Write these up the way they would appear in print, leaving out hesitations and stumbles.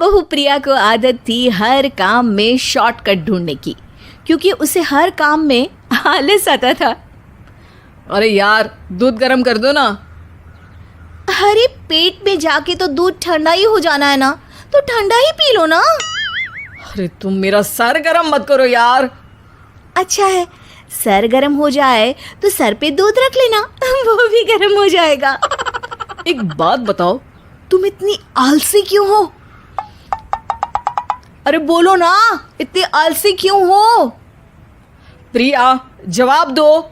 बहू प्रिया को आदत थी हर काम में शॉर्टकट ढूंढने की, क्योंकि उसे हर काम में आलस आता था। अरे यार, दूध गर्म कर दो ना। अरे पेट में जाके तो दूध ठंडा ही हो जाना है ना, तो ठंडा ही पी लो ना। अरे तुम मेरा सर गर्म मत करो यार। अच्छा है, सर गर्म हो जाए तो सर पे दूध रख लेना, वो भी गर्म हो जाएगा। एक बात बताओ, तुम इतनी आलसी क्यों हो? अरे बोलो ना, इतनी आलसी क्यों हो? प्रिया, जवाब दो।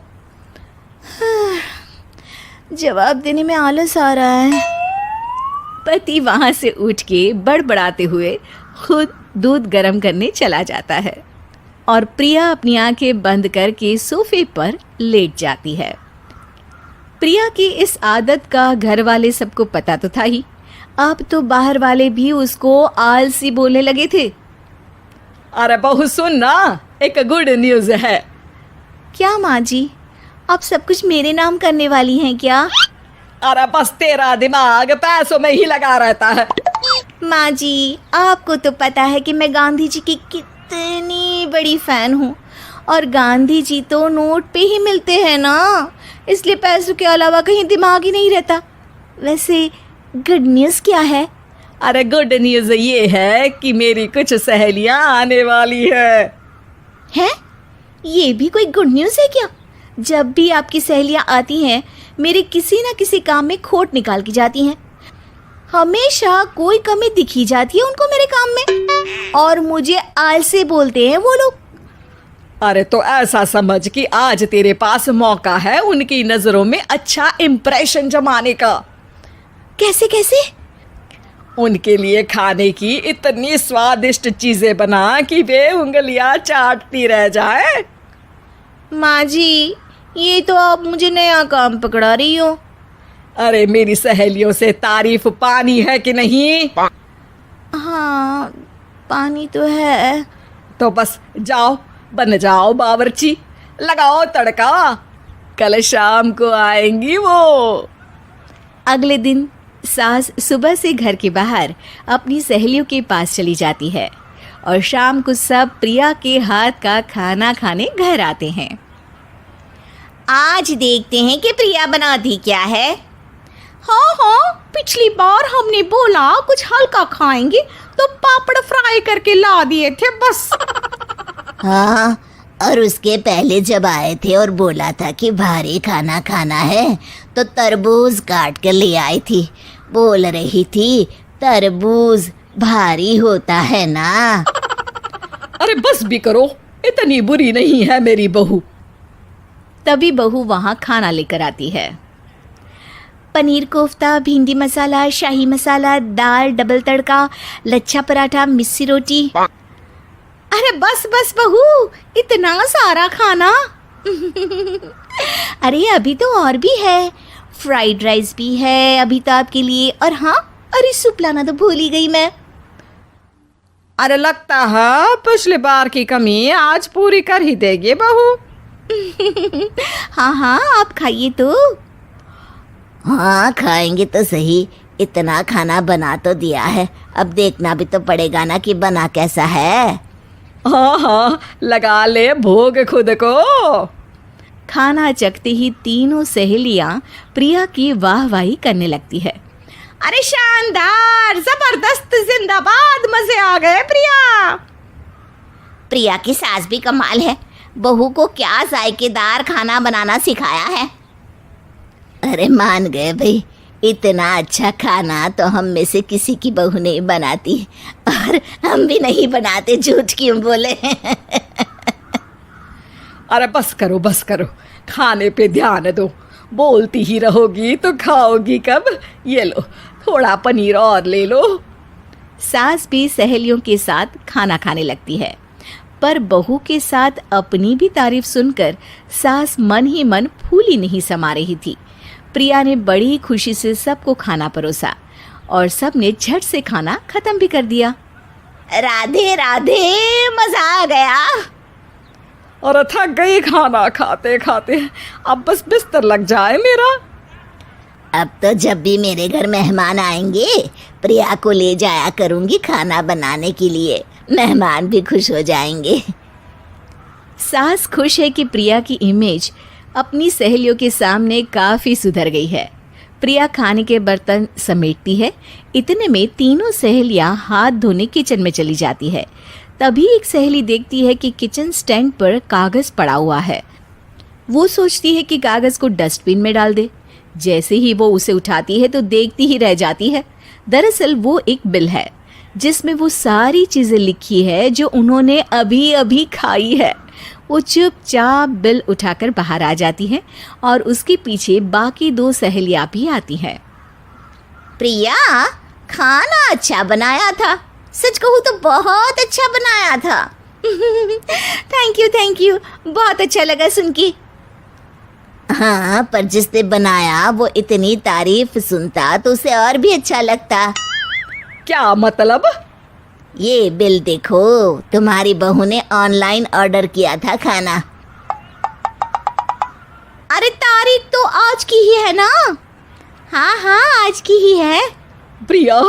जवाब देने में आलस आ रहा है। पति वहां से उठ के बड़बड़ाते हुए खुद दूध गर्म करने चला जाता है और प्रिया अपनी आंखें बंद करके सोफे पर लेट जाती है। प्रिया की इस आदत का घर वाले सबको पता तो था ही, अब तो बाहर वाले भी उसको आलसी बोलने लगे थे। अरे बहू सुन ना, एक गुड न्यूज़ है। क्या माँ जी, आप सब कुछ मेरे नाम करने वाली हैं क्या? अरे बस तेरा दिमाग पैसों में ही लगा रहता है। माँ जी, आपको तो पता है कि मैं गांधी जी की कितनी बड़ी फैन हूँ, और गांधी जी तो नोट पे ही मिलते हैं ना, इसलिए पैसों के अलावा कहीं दिमाग ही नहीं रहता। वैसे गुड न्यूज़ क्या है? अरे गुड न्यूज़ ये है कि मेरी कुछ सहेलियां आने वाली है। हैं? ये भी कोई गुड न्यूज़ है क्या? जब भी आपकी सहेलियां आती हैं, मेरे किसी न किसी काम में खोट निकाल की जाती हैं। हमेशा कोई कमी दिखी जाती है उनको मेरे काम में, और मुझे आलसी बोलते हैं वो लोग। अरे तो ऐसा समझ कि आज तेरे पास मौका है उनकी नजरों में अच्छा इम्प्रेशन जमाने का। कैसे कैसे? उनके लिए खाने की इतनी स्वादिष्ट चीजें बना कि वे उंगलियां चाटती रह जाए। माँ जी, ये तो आप मुझे नया काम पकड़ा रही हो। अरे मेरी सहेलियों से तारीफ पानी है कि नहीं? हाँ, पानी तो है। तो बस जाओ, बन जाओ बावर्ची, लगाओ तड़का, कल शाम को आएंगी वो। अगले दिन सास सुबह से घर के बाहर अपनी सहेलियों के पास चली जाती है और शाम को सब प्रिया के हाथ का खाना खाने घर आते हैं। आज देखते हैं कि प्रिया बनाती क्या है। हाँ हाँ, पिछली बार हमने बोला कुछ हल्का खाएंगे तो पापड़ फ्राई करके ला दिए थे बस। हाँ, और उसके पहले जब आए थे और बोला था कि भारी खाना खाना है तो तरबूज काट कर ले आई थी। बोल रही थी तरबूज भारी होता है ना। अरे बस भी करो, इतनी बुरी नहीं है मेरी बहू। तभी बहू वहाँ खाना लेकर आती है। पनीर कोफ्ता, भिंडी मसाला, शाही मसाला, दाल, डबल तड़का, लच्छा पराठा, मिस्सी रोटी। अरे बस बस बहू, इतना सारा खाना। अरे अभी तो और भी है, फ्राइड राइस भी है अभी तो आपके लिए, और हाँ, अरे सूप लाना तो भूल ही गई मैं। अरे लगता है पिछली बार की कमी आज पूरी कर ही देगी बहू। हाँ हाँ, आप खाइए तो। हाँ, खाएंगे तो सही, इतना खाना बना तो दिया है, अब देखना भी तो पड़ेगा ना कि बना कैसा है। हाँ हाँ, लगा ले भोग खुद को। खाना चखते ही तीनों सहेलियां प्रिया की वाहवाही करने लगती है। अरे शानदार, जबरदस्त, जिंदाबाद, मजे आ गए प्रिया। प्रिया की सास भी कमाल है, बहू को क्या जायकेदार खाना बनाना सिखाया है। अरे मान गए भाई, इतना अच्छा खाना तो हम में से किसी की बहू नहीं बनाती, और हम भी नहीं बनाते, झूठ क्यों बोले। अरे बस करो बस करो, खाने पे ध्यान दो, बोलती ही रहोगी तो खाओगी कब। ये लो, थोड़ा पनीर और ले लो। सास भी सहेलियों के साथ खाना खाने लगती है, पर बहू के साथ अपनी भी तारीफ सुनकर सास मन ही मन फूली नहीं समा रही थी। प्रिया ने बड़ी खुशी से सबको खाना परोसा और सबने झट से खाना खत्म भी कर दिया। राधे राधे, मजा आ गया। और थक गई खाना खाते खाते, अब बस बिस्तर लग जाए मेरा। अब तो जब भी मेरे घर मेहमान आएंगे प्रिया को ले जाया करूंगी खाना बनाने के लिए, मेहमान भी खुश हो जाएंगे। सास खुश है कि प्रिया की इमेज अपनी सहेलियों के सामने काफ़ी सुधर गई है। प्रिया खाने के बर्तन समेटती है। इतने में तीनों सहेलियां हाथ धोने किचन में चली जाती है। तभी एक सहेली देखती है कि किचन स्टैंड पर कागज़ पड़ा हुआ है। वो सोचती है कि कागज़ को डस्टबिन में डाल दे। जैसे ही वो उसे उठाती है तो देखती ही रह जाती है। दरअसल वो एक बिल है जिसमें वो सारी चीज़ें लिखी है जो उन्होंने अभी अभी खाई है। वो चुपचाप बिल उठाकर बाहर आ जाती है और उसके पीछे बाकी दो सहेलियां भी आती हैं। प्रिया, खाना अच्छा बनाया था, सच कहूँ तो बहुत अच्छा बनाया था। थैंक यू, बहुत अच्छा लगा सुन के। हाँ, पर जिसने बनाया वो इतनी तारीफ सुनता तो उसे और भी अच्छा लगता। क्या मतलब? ये बिल देखो, तुम्हारी बहू ने ऑनलाइन ऑर्डर किया था खाना। अरे तारीख तो आज की ही है ना? हाँ, आज की ही है। प्रिया,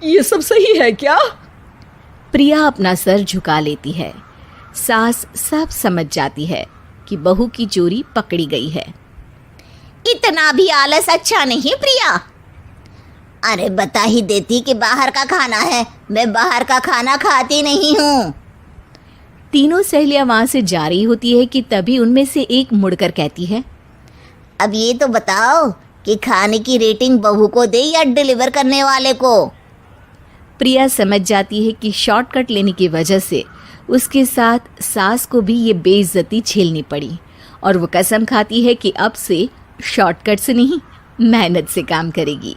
ये सब सही है क्या? प्रिया अपना सर झुका लेती है। सास सब समझ जाती है कि बहू की चोरी पकड़ी गई है। इतना भी आलस अच्छा नहीं प्रिया। अरे बता ही देती कि बाहर का खाना है, मैं बाहर का खाना खाती नहीं हूँ। तीनों सहेलियां वहां से जा रही होती है कि तभी उनमें से एक मुड़कर कहती है, अब ये तो बताओ कि खाने की रेटिंग बहू को दे या डिलीवर करने वाले को। प्रिया समझ जाती है कि शॉर्टकट लेने की वजह से उसके साथ सास को भी ये बेइज्जती झेलनी पड़ी और वो कसम खाती है कि अब से शॉर्टकट से नहीं, मेहनत से काम करेगी।